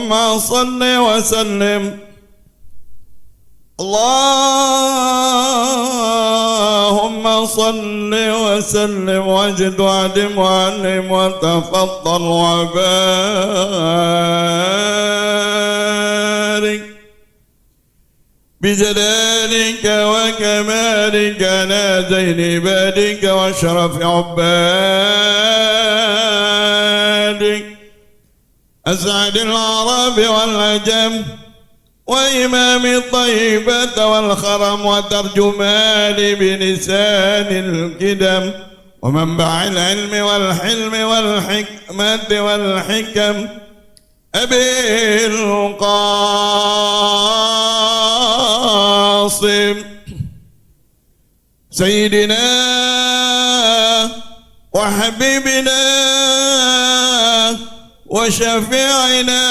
اللهم صل وسلم اللهم صل وسلم وزد وعدم وعلم وتفضل وبارك بجلالك وكمالك على زين عبادك واشرف عبادك أسعد العرب والعجم وإمام الطيبة والخرم وترجمان بلسان الكدم ومنبع العلم والحلم والحكمة والحكم أبي القاسم سيدنا وحبيبنا وشفيعنا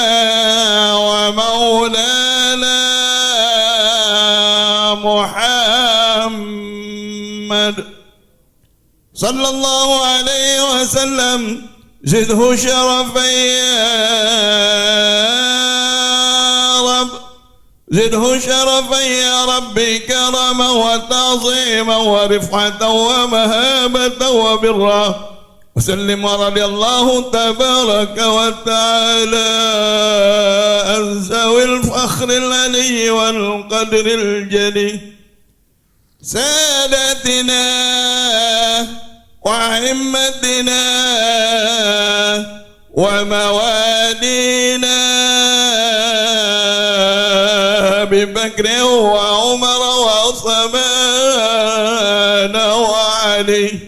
ومولانا محمد صلى الله عليه وسلم زده شرفا يا رب زده شرفا يا رب كرما وتعظيما ورفعة ومهابة وبرا وسلم ورضي الله تبارك وتعالى عن ذوي الفخر العلي والقدر الجلي سادتنا وأئمتنا وموالينا أبي بكر وعمر وعثمان وعلي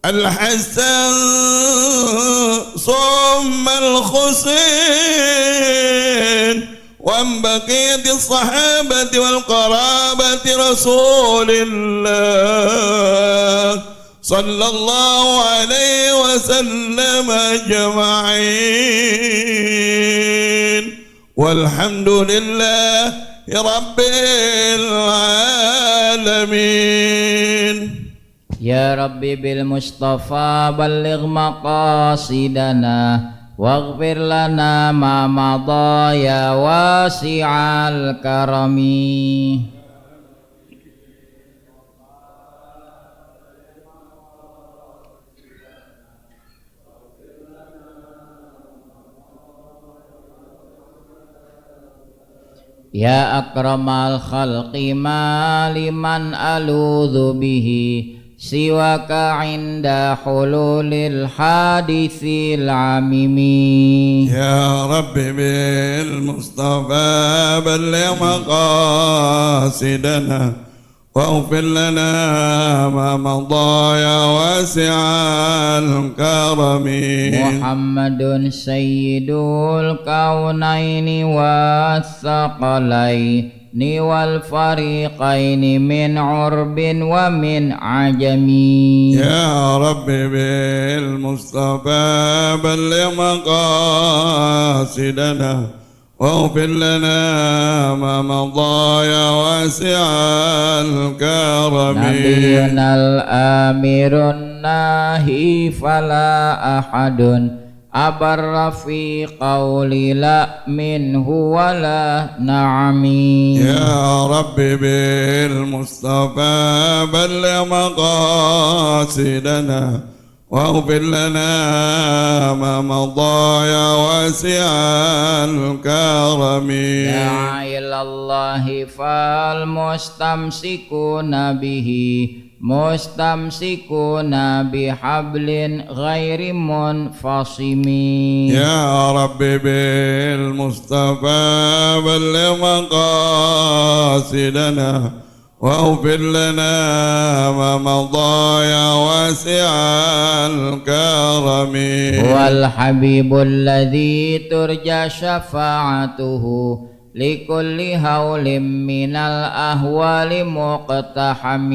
الحسن ثم الحسين وعن بقية الصحابة والقرابة رسول الله صلى الله عليه وسلم أجمعين والحمد لله رب العالمين. يا ربي بالمصطفى بلغ مقاصدنا واغفر لنا ما مضى يا واسع الكرم. يا أكرم الخلق ما لمن ألوذ به سواك عند حلول الحادث العميم. يا رب بالمصطفى بلغ مقاصدنا واغفر لنا ما مضى يا واسع الكرم. محمد سيد الكونين والثقلين والفريقين من عرب ومن عجم. يا رب بالمصطفى بلغ مقاصدنا واغفر لنا ما مضى يا واسع الكرم. نبينا الآمر الناهي فلا أحد أبر في قولي لا منه ولا نعمي. يا رب بالمصطفى بلغ مقاصدنا واغفر لنا ما مضى يا واسع الكرم. داعي إلى الله فالمستمسكون به مستمسكون بحبل غير منفصم. يا رب بالمصطفى بلغ مقاصدنا واغفر لنا ما مضى يا واسع الكرم. هو الحبيب الذي ترجى شفاعته لكل هول من الأهوال مقتحم.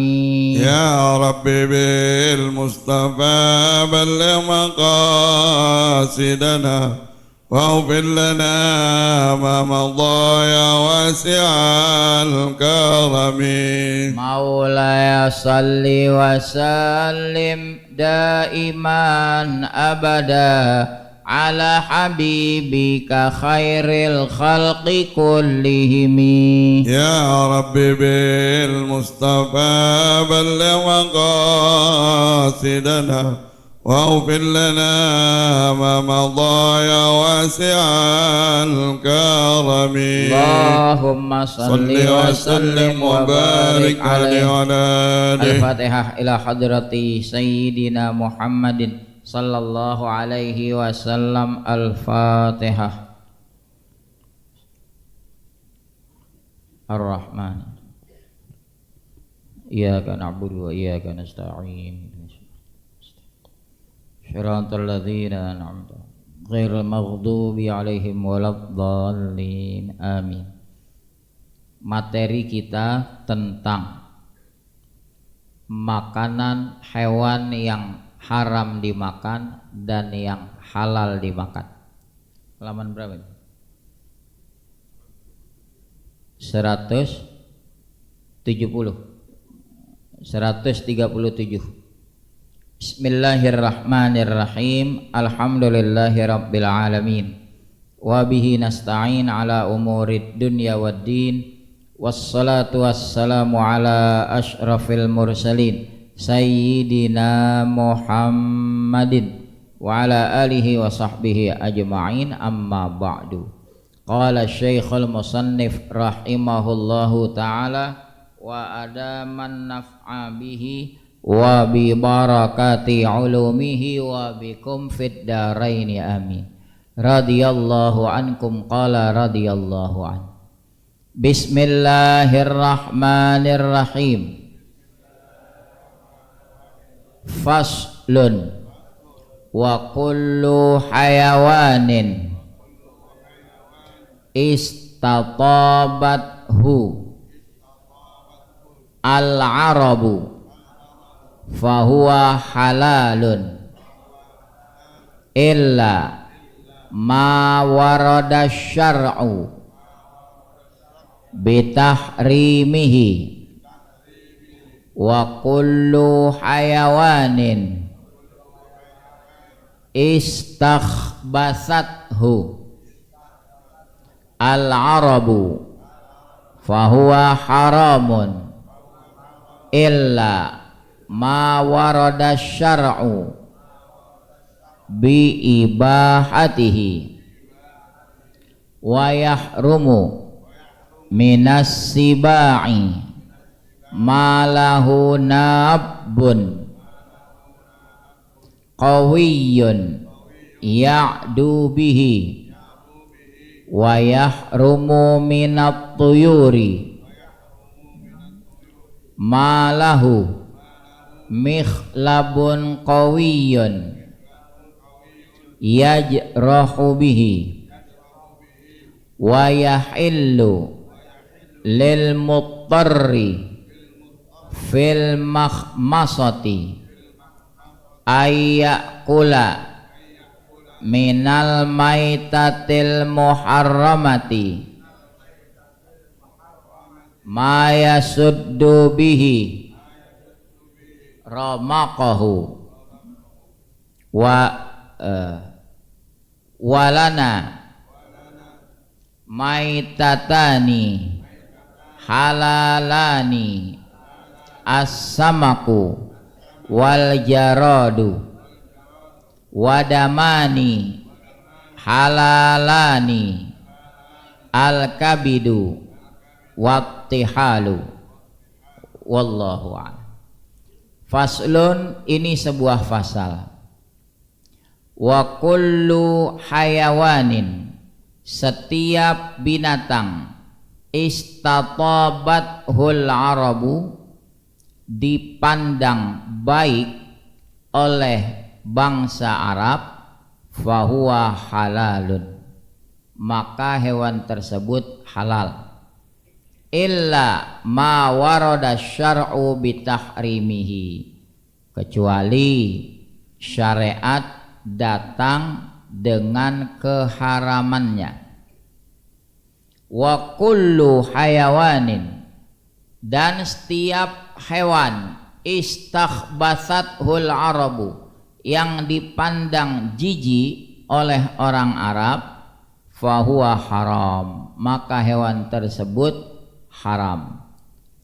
يا رب بالمصطفى بلغ مقاصدنا واغفر لنا ما مضى يا واسع الكرم. مولاي صل وسلم دائما أبدا ala habibika khairil khalqi kullihimi. يا ربي بالمصطفى بلغ مقاصدنا واغفر لنا ما مضى يا واسع الكرم. اللهم صل وسلم وبارك عليه وعلى آله. الفاتحة إلى حضرة سيدنا محمد صلى الله عليه وسلم. الفاتحة. الرحمن إياك نعبد وإياك نستعين صراط الذين أنعمت غير المغضوب عليهم waladdallin. Amin. Materi kita tentang makanan hewan yang haram dimakan dan yang halal dimakan. Halaman berapa ini? 137. Bismillahirrahmanirrahim. Alhamdulillahirabbil alamin. Wa bihi nasta'in ala umurid dunya waddin. Wassalatu wassalamu ala asyrafil mursalin sayyidina Muhammadin wa ala alihi wa sahbihi ajma'in. Amma ba'du. Qala Syekhul Musannif rahimahullahu ta'ala wa adaman naf'a bihi wa bi barakati ulumihi wa bikum fid daraini amin. Radhiyallahu ankum. Qala radhiyallahu an. Bismillahirrahmanirrahim. Faslun wa kullu hayawanin istatabathu al-arabu fahuwa halalun illa ma warada syar'u bitahrimihi wa kullu hayawanin istakhbasathu al-arabu fahuwa haramun illa ma warada syar'u bi ibahatihi wa yahrumu minas siba'i ma lahu nabbun qawiyyun ya'du bihi wa yahrumu minat tuyuri ma lahu mikhlabun qawiyyun yajrahu bihi wa yahillu lil muttarri fil makhmasati ayyakula minal maitatil muharramati ma yasuddu bihi ramaqahu walana maitatani halalani as-samaku wal jaradu wadamani halalani al-kabidu wattihalu. Wallahu a'lam. Faslun, ini sebuah fasal. Wa kullu hayawanin, setiap binatang, istatabathul arabu, dipandang baik oleh bangsa Arab, fahuwa halalun, maka hewan tersebut halal. Illa ma warada syar'u bitahrimihi, kecuali syariat datang dengan keharamannya. Wa kullu hayawanin, dan setiap hewan, istakhbasathul arabu, yang dipandang jijik oleh orang Arab, fahuwa haram, maka hewan tersebut haram.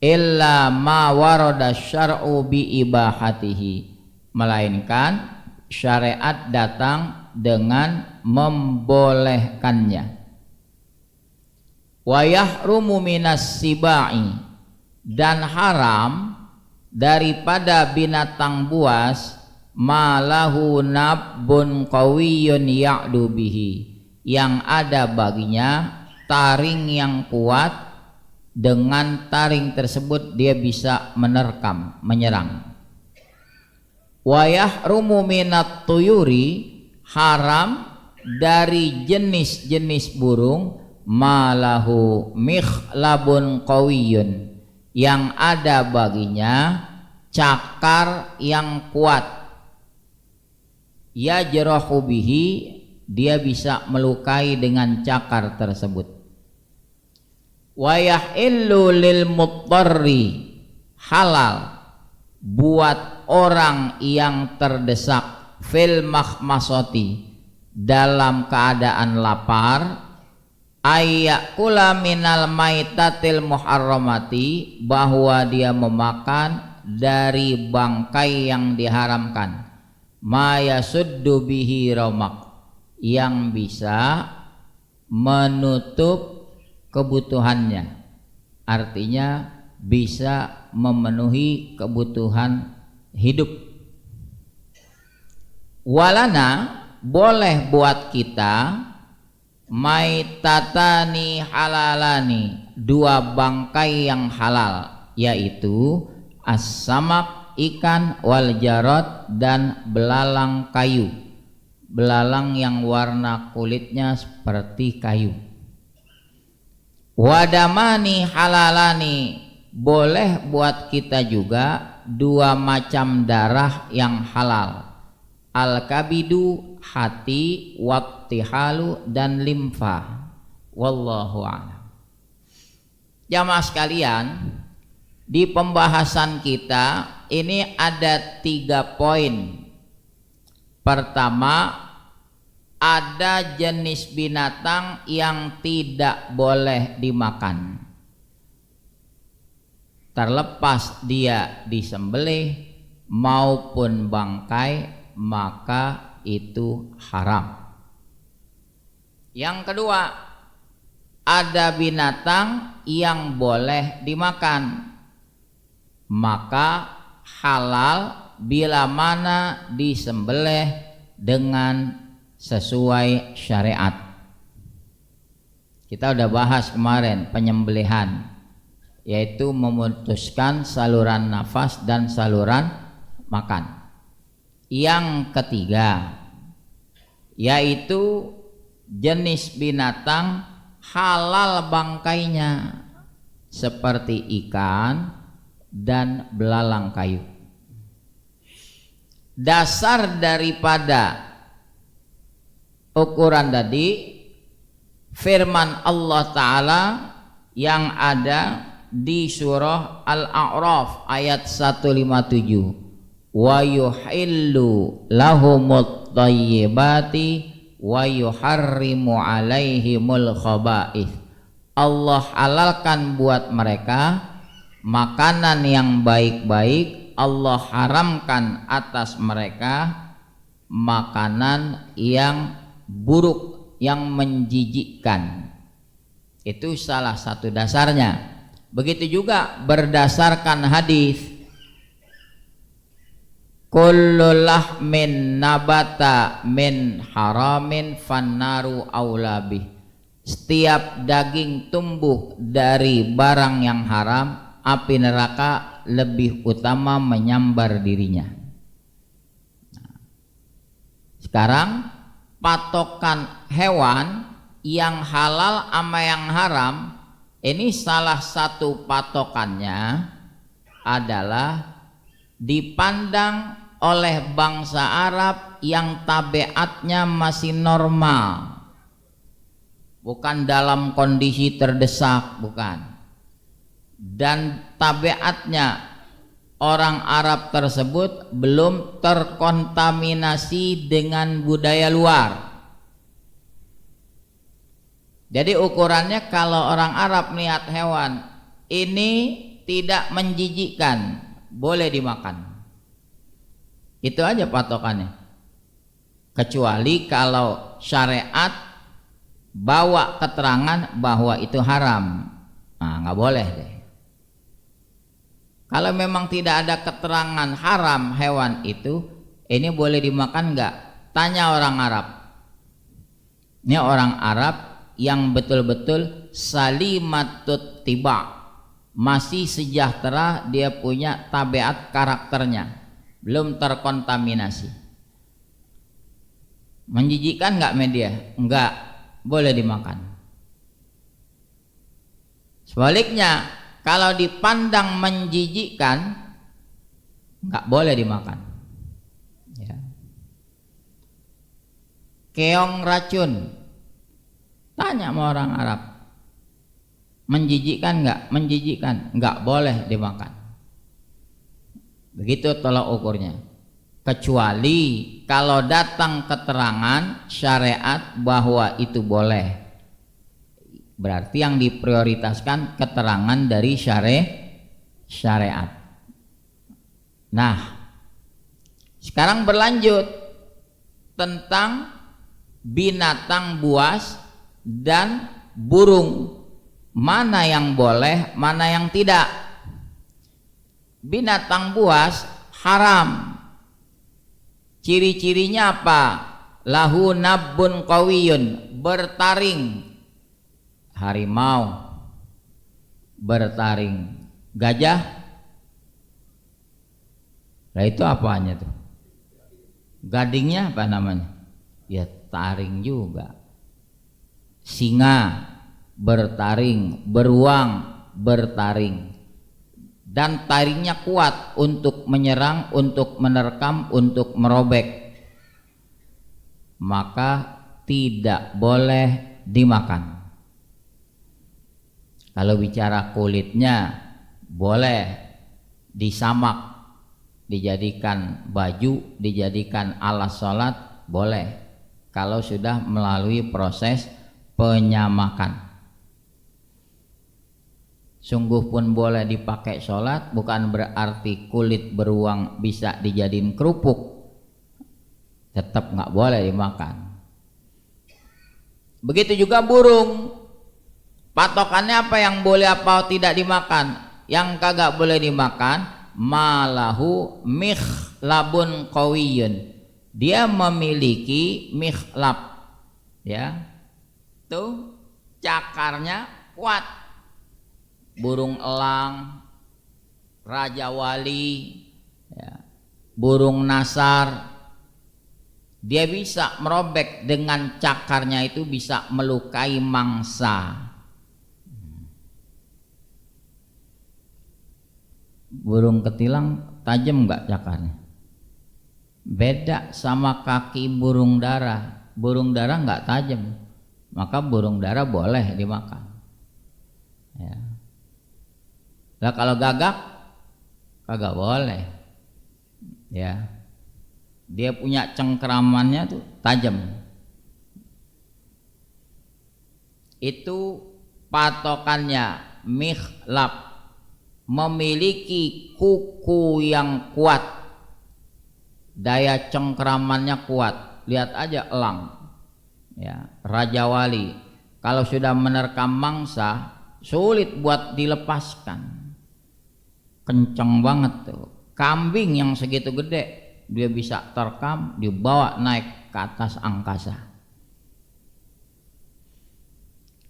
Illa ma warada syar'u bi ibahatihi, melainkan syariat datang dengan membolehkannya. Wa yahrumu minas sibai, dan haram daripada binatang buas, malahu nabbun qawiyyun ya'du bihi, yang ada baginya taring yang kuat, dengan taring tersebut dia bisa menerkam, menyerang. Wa yahrumu minat tuyuri, haram dari jenis-jenis burung, malahu mikhlabun qawiyyun, yang ada baginya cakar yang kuat, yajrahu bihi, dia bisa melukai dengan cakar tersebut. Wa yahillu lil muttarri, halal buat orang yang terdesak, fil makhmasati, dalam keadaan lapar, ayyakula minal maitatil muharramati, bahwa dia memakan dari bangkai yang diharamkan, ma yasuddu bihi ramak, yang bisa menutup kebutuhannya, artinya bisa memenuhi kebutuhan hidup. Walana, boleh buat kita, maitatani halalani, dua bangkai yang halal, yaitu as-samak, ikan, wal jarad, dan belalang kayu, belalang yang warna kulitnya seperti kayu. Wadamani halalani, boleh buat kita juga dua macam darah yang halal, al-kabidu, hati, wattihalu, dan limfa. Wallahu a'lam. Jamaah sekalian, di pembahasan kita ini ada 3 poin. Pertama, ada jenis binatang yang tidak boleh dimakan, terlepas dia disembelih maupun bangkai, maka itu haram. Yang kedua, ada binatang yang boleh dimakan, maka halal bila mana disembelih dengan sesuai syariat. Kita udah bahas kemarin penyembelihan, yaitu memutuskan saluran nafas dan saluran makan. Yang ketiga, yaitu jenis binatang halal bangkainya, seperti ikan dan belalang kayu. Dasar daripada ukuran tadi firman Allah Ta'ala yang ada di surah Al-A'raf ayat 157, wa yuhillu lahumut thayyibati wa yuharrimu alaihimul khaba'ith. Allah halalkan buat mereka makanan yang baik-baik, Allah haramkan atas mereka makanan yang buruk, yang menjijikkan. Itu salah satu dasarnya. Begitu juga berdasarkan hadis, kullu lahmin nabata min haramin fannaru aulabih, setiap daging tumbuh dari barang yang haram, api neraka lebih utama menyambar dirinya. Sekarang patokan hewan yang halal sama yang haram, ini salah satu patokannya adalah dipandang oleh bangsa Arab yang tabiatnya masih normal, bukan dalam kondisi terdesak, bukan. Dan tabiatnya orang Arab tersebut belum terkontaminasi dengan budaya luar. Jadi ukurannya kalau orang Arab niat hewan ini tidak menjijikkan, boleh dimakan. Itu aja patokannya. Kecuali kalau syariat bawa keterangan bahwa itu haram, nah nggak boleh deh. Kalau memang tidak ada keterangan haram hewan itu, ini boleh dimakan nggak? Tanya orang Arab. Ini orang Arab yang betul-betul salimatut tiba, masih sejahtera, dia punya tabiat karakternya, belum terkontaminasi. Menjijikkan nggak media? Enggak, boleh dimakan. Sebaliknya, kalau dipandang menjijikkan, nggak boleh dimakan. Ya. Keong racun, tanya sama orang Arab, menjijikkan nggak? Menjijikkan, nggak boleh dimakan. Begitu tolak ukurnya. Kecuali kalau datang keterangan syariat bahwa itu boleh, berarti yang diprioritaskan keterangan dari syariat. Nah, sekarang berlanjut tentang binatang buas dan burung, mana yang boleh, mana yang tidak. Binatang buas haram. Ciri-cirinya apa? Lahu nabbun qawiyun, bertaring. Harimau bertaring. Gajah, nah itu apanya tuh? Gadingnya apa namanya? Ya taring juga. Singa bertaring, beruang bertaring, dan taringnya kuat untuk menyerang, untuk menerkam, untuk merobek, maka tidak boleh dimakan. Kalau bicara kulitnya, boleh disamak, dijadikan baju, dijadikan alas sholat, boleh kalau sudah melalui proses penyamakan. Sungguh pun boleh dipakai sholat, bukan berarti kulit beruang bisa dijadiin kerupuk, tetap nggak boleh dimakan. Begitu juga burung, patokannya apa yang boleh apa tidak dimakan? Yang kagak boleh dimakan, malahu mikhlabun qawiyun, dia memiliki mikhlab, ya, tuh cakarnya kuat. Burung elang, raja wali, ya, burung nasar, dia bisa merobek dengan cakarnya, itu bisa melukai mangsa. Burung ketilang tajam nggak cakarnya? Beda sama kaki burung dara. Burung dara nggak tajam, maka burung dara boleh dimakan. Ya. Nah kalau gagak kagak boleh, ya, dia punya cengkeramannya tuh tajam. Itu patokannya mikhlab, memiliki kuku yang kuat, daya cengkeramannya kuat. Lihat aja elang, ya, raja wali, kalau sudah menerkam mangsa sulit buat dilepaskan. Kenceng banget tuh. Kambing yang segitu gede dia bisa terkam, dibawa naik ke atas angkasa.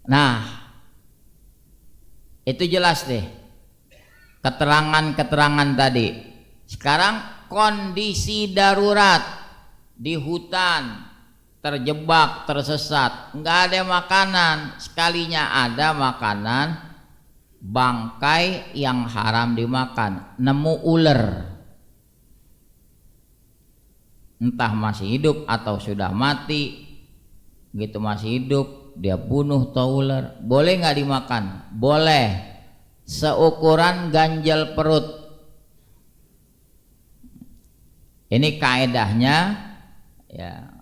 Nah, itu jelas deh keterangan-keterangan tadi. Sekarang kondisi darurat di hutan, terjebak, tersesat, nggak ada makanan. Sekalinya ada makanan, bangkai yang haram dimakan, nemu ular, entah masih hidup atau sudah mati, gitu masih hidup dia bunuh tuh ular, boleh nggak dimakan? Boleh, seukuran ganjal perut. Ini kaedahnya, ya.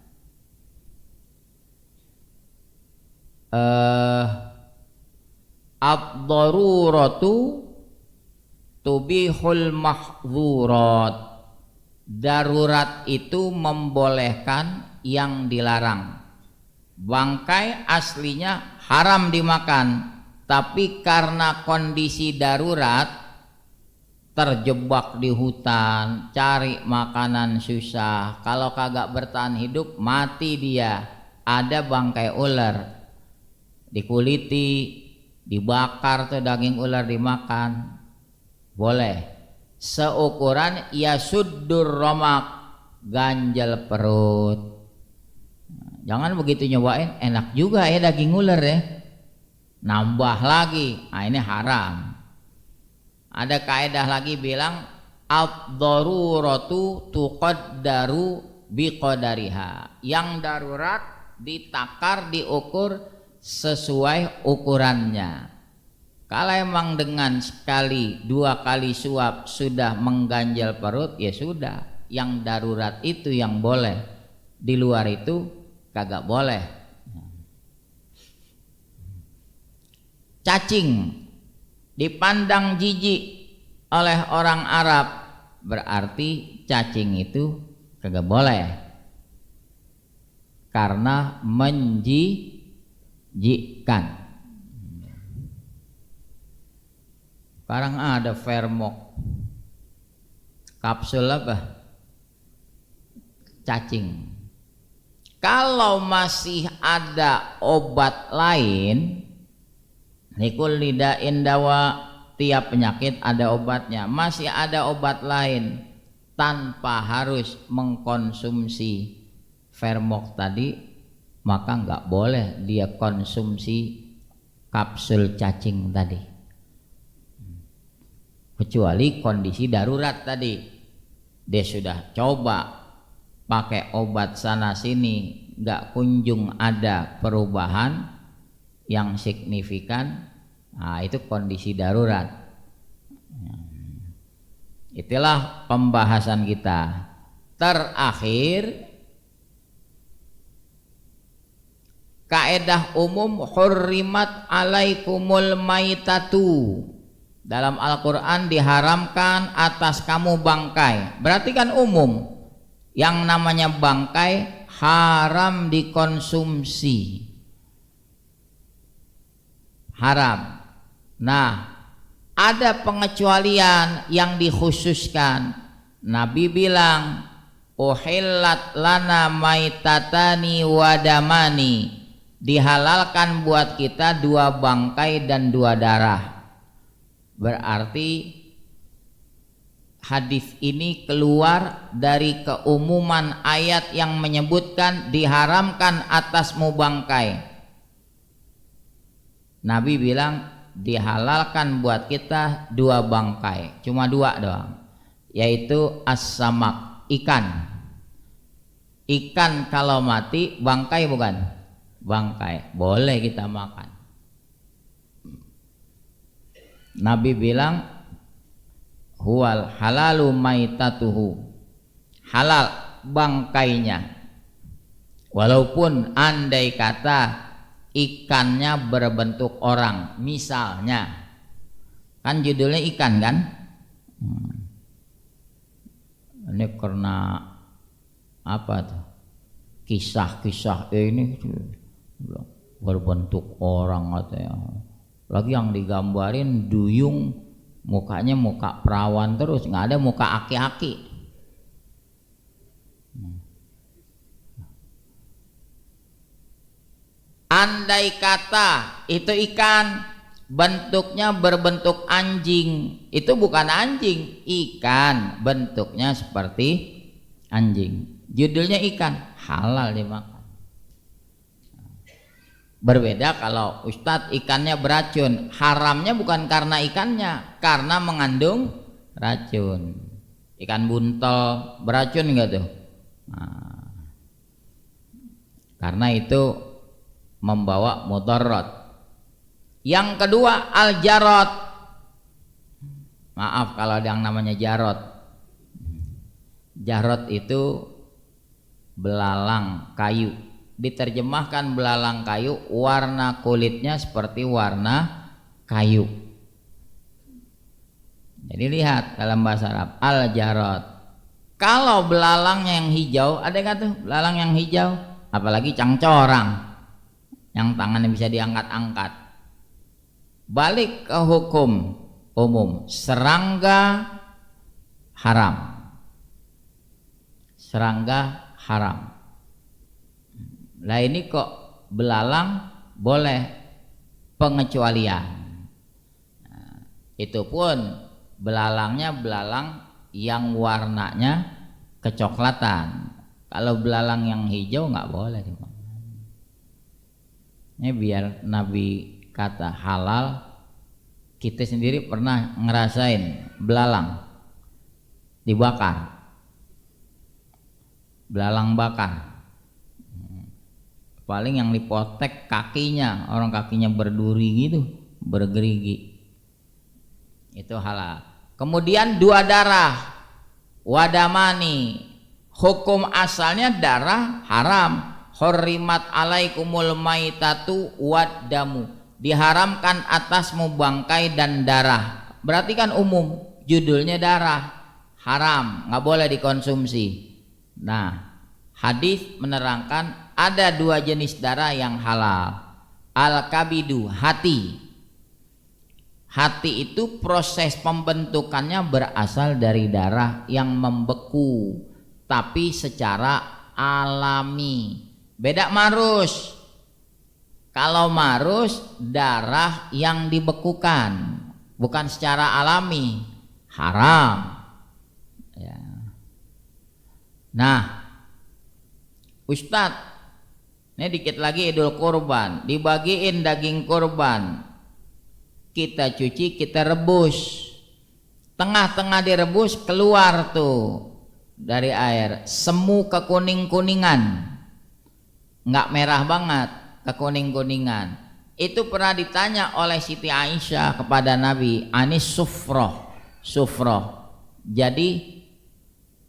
ad-daruratu tubihul mahzurat. Darurat itu membolehkan yang dilarang. Bangkai aslinya haram dimakan, tapi karena kondisi darurat, terjebak di hutan, cari makanan susah, kalau kagak bertahan hidup mati dia. Ada bangkai ular, dikuliti, dibakar tuh daging ular dimakan, boleh. Seukuran yasuddur romak, ganjal perut. Jangan begitu nyobain, enak juga ya daging ular ya, nambah lagi, ini haram. Ada kaedah lagi bilang ad-daruratu tuqaddaru biqadariha. Yang darurat ditakar, diukur sesuai ukurannya. Kalau emang dengan sekali, 2 kali suap sudah mengganjal perut, ya sudah, yang darurat itu yang boleh. Di luar itu kagak boleh. Cacing dipandang jijik oleh orang Arab, berarti cacing itu kagak boleh, karena menjijikkan. Sekarang ada Vermok, kapsul apa? Cacing. Kalau masih ada obat lain, nikul lidain dawa, tiap penyakit ada obatnya, masih ada obat lain tanpa harus mengkonsumsi Vermok tadi, maka nggak boleh dia konsumsi kapsul cacing tadi. Kecuali kondisi darurat tadi, dia sudah coba pakai obat sana sini, nggak kunjung ada perubahan yang signifikan, nah itu kondisi darurat. Itulah pembahasan kita. Terakhir, kaedah umum hurrimat alaikumul maitatu. Dalam Al-Quran diharamkan atas kamu bangkai. Berarti kan umum. Yang namanya bangkai haram dikonsumsi. Haram. Nah, ada pengecualian yang dikhususkan. Nabi bilang, uhillat lana maitatani wadamani. Dihalalkan buat kita 2 bangkai dan 2 darah. Berarti hadis ini keluar dari keumuman ayat yang menyebutkan diharamkan atasmu bangkai. Nabi bilang dihalalkan buat kita 2 bangkai, cuma 2 doang, yaitu as-samak, ikan. Ikan kalau mati bangkai bukan? Bangkai, boleh kita makan. Nabi bilang huwal halalu maitatuhu, halal bangkainya, walaupun andai kata ikannya berbentuk orang, misalnya, kan judulnya ikan kan, ini karena apa tuh, kisah-kisah ini berbentuk orang katanya. Lagi yang digambarin duyung, mukanya muka perawan terus, nggak ada muka aki-aki. Andai kata itu ikan bentuknya berbentuk anjing, itu bukan anjing, ikan bentuknya seperti anjing, judulnya ikan, halal dimakan. Berbeda kalau Ustadz ikannya beracun, haramnya bukan karena ikannya, karena mengandung racun. Ikan buntel beracun enggak tuh? Nah, karena itu membawa mudarat. Yang kedua al-jarot. Maaf kalau ada yang namanya jarot. Jarot itu belalang kayu. diterjemahkan belalang kayu, warna kulitnya seperti warna kayu. Jadi lihat dalam bahasa Arab al-jarad. Kalau belalangnya yang hijau, ada nggak tuh belalang yang hijau? Apalagi cangcorang yang tangannya bisa diangkat-angkat. Balik ke hukum umum, serangga haram. Serangga haram. Lah ini kok belalang boleh, pengecualian. Nah, itu pun belalangnya belalang yang warnanya kecoklatan. Kalau belalang yang hijau nggak boleh dimakan. Ini biar Nabi kata halal, kita sendiri pernah ngerasain belalang dibakar, belalang bakar. Paling yang dipotek kakinya, orang kakinya berduri gitu, bergerigi. Itu halal. Kemudian dua darah, wadamani, hukum asalnya darah haram. Hurrimat alaikumul maitatu wadamu, diharamkan atasmu bangkai dan darah. Berarti kan umum, judulnya darah, haram, nggak boleh dikonsumsi. Nah, hadis menerangkan ada dua jenis darah yang halal. Al-kabidu, hati. Hati itu proses pembentukannya berasal dari darah yang membeku, tapi secara alami. Beda marus. Kalau marus darah yang dibekukan, bukan secara alami, haram. Ya. Nah, Ustadz, ini dikit lagi Idul Kurban, dibagiin daging kurban, kita cuci, kita rebus, tengah-tengah direbus keluar tuh dari air semu kekuning-kuningan, nggak merah banget, kekuning-kuningan. Itu pernah ditanya oleh Siti Aisyah kepada Nabi, anis sufroh, sufroh. Jadi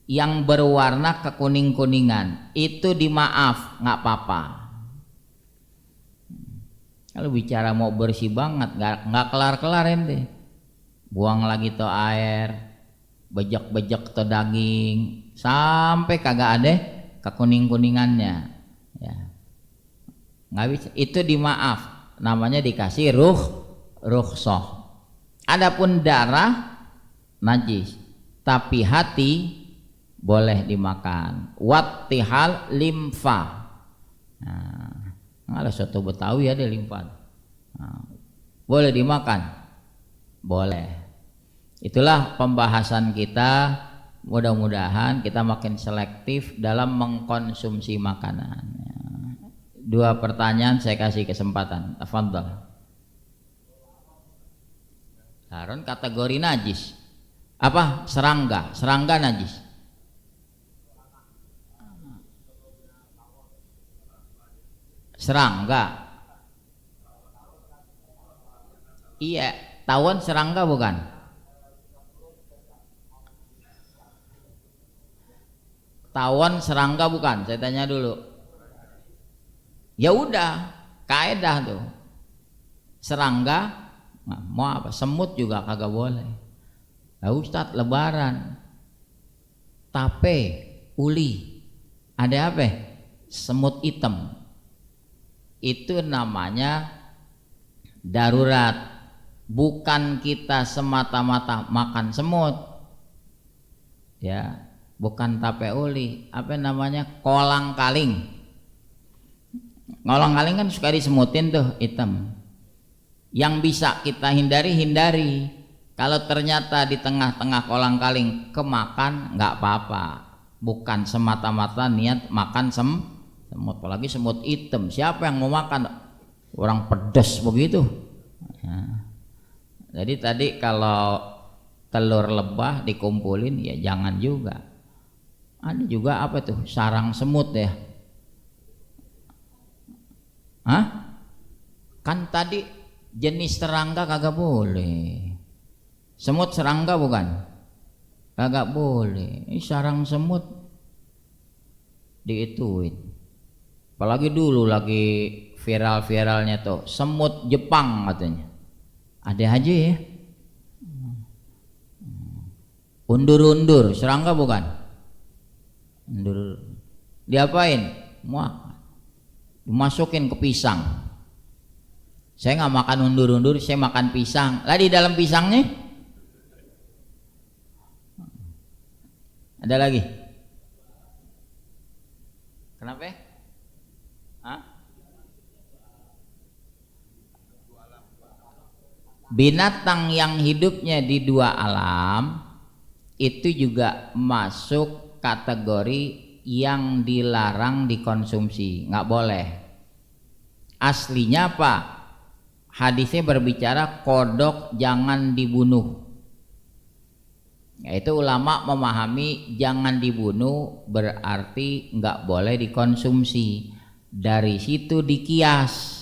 yang berwarna kekuning-kuningan itu dimaaf, nggak apa-apa. Kalau bicara mau bersih banget, nggak kelar-kelar ente. Buang lagi tuh air, bejek-bejek tuh daging, sampai kagak ada kekuning-kuningannya. Ya. Nggak bisa, itu dimaaf, namanya dikasih rukhsah. Adapun darah najis, tapi hati boleh dimakan. Wattihal limfa. Nah, ada soto Betawi ada limfa. Nah, boleh dimakan, boleh. Itulah pembahasan kita. Mudah-mudahan kita makin selektif dalam mengkonsumsi makanan. Dua pertanyaan saya kasih kesempatan. Tafadhol. Harun kategori najis. Apa? Serangga. Serangga najis. Serangga. Iya, tawon serangga bukan? Tawon serangga bukan? Saya tanya dulu. Ya udah, kaedah tuh. Serangga, mau apa? Semut juga kagak boleh. Lah Ustadz, lebaran, tape, uli, ada apa? Semut hitam. Itu namanya darurat. Bukan kita semata-mata makan semut. Ya, bukan tape uli. Apa namanya? Kolang kaling. Kolang kaling kan suka disemutin tuh, hitam. Yang bisa kita hindari. Kalau ternyata di tengah-tengah kolang kaling kemakan, nggak apa-apa. Bukan semata-mata niat makan semut, apalagi semut hitam. Siapa yang mau makan? Orang pedas begitu. Ya. Jadi tadi kalau telur lebah dikumpulin ya jangan juga. Ada juga apa tuh? Sarang semut ya. Hah? Kan tadi jenis serangga kagak boleh. Semut serangga bukan? Kagak boleh. Ini sarang semut diituin. Apalagi dulu lagi viral-viralnya tuh semut Jepang katanya. Ada aja ya. Undur-undur, serangga bukan? Undur. Diapain? Dimasukin ke pisang. Saya nggak makan undur-undur, saya makan pisang. Lah di dalam pisangnya ada lagi. Kenapa? Hah? Binatang yang hidupnya di dua alam itu juga masuk kategori yang dilarang dikonsumsi, nggak boleh. Aslinya apa? Hadisnya berbicara kodok jangan dibunuh. Yaitu ulama memahami jangan dibunuh berarti nggak boleh dikonsumsi. Dari situ dikias.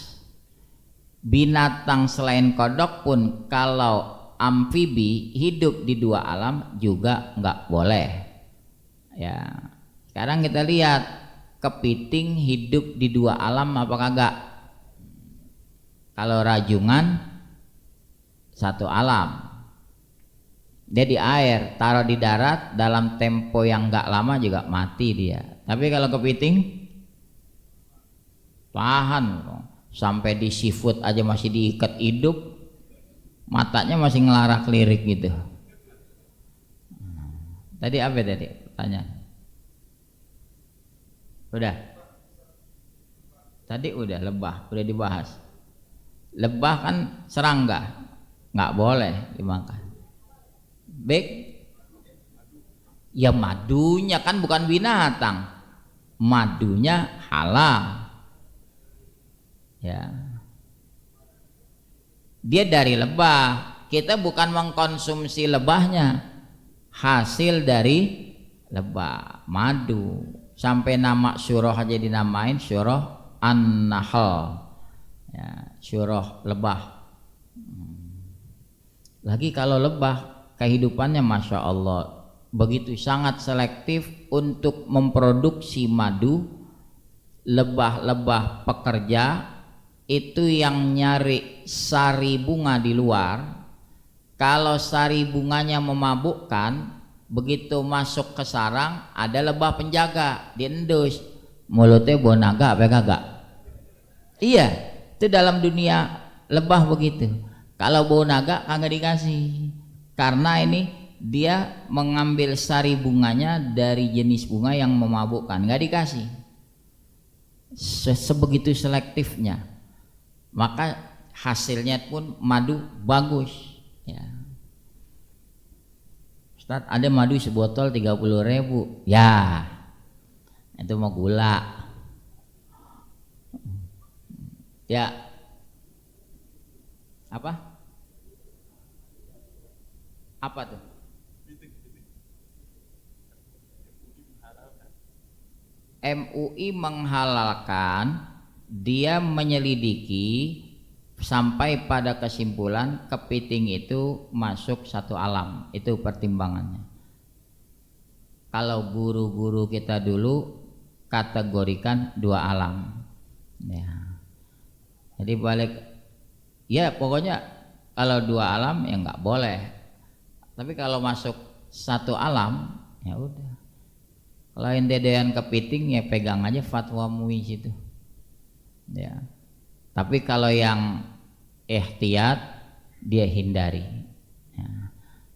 Binatang selain kodok pun kalau amfibi hidup di dua alam juga nggak boleh. Ya, sekarang kita lihat kepiting hidup di dua alam apa kagak? Kalau rajungan satu alam, dia di air, taruh di darat dalam tempo yang nggak lama juga mati dia. Tapi kalau kepiting tahan sampai di seafood aja masih diikat hidup, matanya masih ngelarak lirik gitu. Tadi apa tadi pertanyaan? Udah. Tadi udah lebah, udah dibahas. Lebah kan serangga, nggak boleh dimakan. Baik, ya madunya kan bukan binatang, madunya halal. Ya, dia dari lebah, kita bukan mengkonsumsi lebahnya, hasil dari lebah, madu. Sampai nama surah aja dinamain surah An-Nahl, ya, surah lebah. Lagi kalau lebah kehidupannya masya Allah begitu sangat selektif untuk memproduksi madu. Lebah-lebah pekerja itu yang nyari sari bunga di luar. Kalau sari bunganya memabukkan, begitu masuk ke sarang ada lebah penjaga diendus, mulutnya bau naga apa kagak? Iya, itu dalam dunia lebah begitu. Kalau bau naga kagak dikasih, karena ini dia mengambil sari bunganya dari jenis bunga yang memabukkan, nggak dikasih. Sebegitu selektifnya, maka hasilnya pun madu bagus. Ya. Ustaz, ada madu sebotol 30.000. Ya, itu mau gula. Ya, apa? Apa tuh? MUI menghalalkan, dia menyelidiki sampai pada kesimpulan kepiting itu masuk satu alam, itu pertimbangannya. Kalau guru-guru kita dulu kategorikan dua alam, ya. Jadi balik, ya pokoknya kalau dua alam ya nggak boleh. Tapi kalau masuk satu alam, ya udah. Kalau dedean kepiting ya pegang aja fatwa MUI situ. Ya. Tapi kalau yang ihtiyat dia hindari. Ya.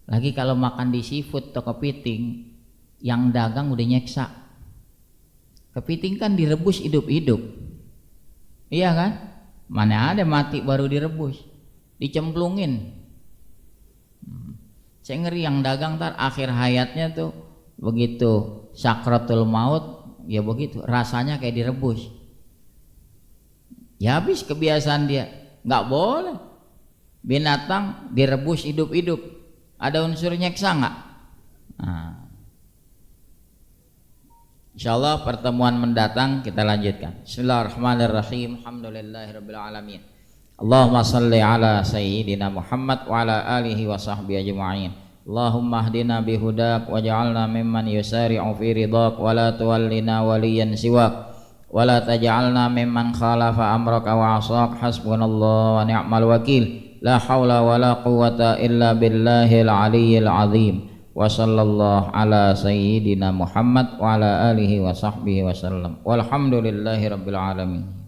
Lagi kalau makan di seafood atau kepiting, yang dagang udah nyeksa. Kepiting kan direbus hidup-hidup. Iya kan? Mana ada mati baru direbus, dicemplungin. Saya ngeri yang dagang ntar akhir hayatnya tuh begitu sakratul maut, ya begitu rasanya kayak direbus, ya habis kebiasaan dia. Nggak boleh binatang direbus hidup-hidup, ada unsur nyeksa nggak? Nah, insyaallah pertemuan mendatang kita lanjutkan. Bismillahirrahmanirrahim. Alhamdulillahirabbil alamin. Allahumma shalli ala sayyidina Muhammad wa ala alihi wa sahbihi ajma'in. Allahumma hdina bihudak waj'alna mimman yusari'u fi ridhak wa la tuwallina waliyan siwak wa la taj'alna mimman khalafa amraka wa 'asaq. Hasbunallahu wa ni'mal wakil. La haula wa la quwwata illa billahil aliyyil azim. Wa sallallahu ala sayyidina Muhammad wa ala alihi wa sahbihi wa sallam. Walhamdulillahi rabbil alamin.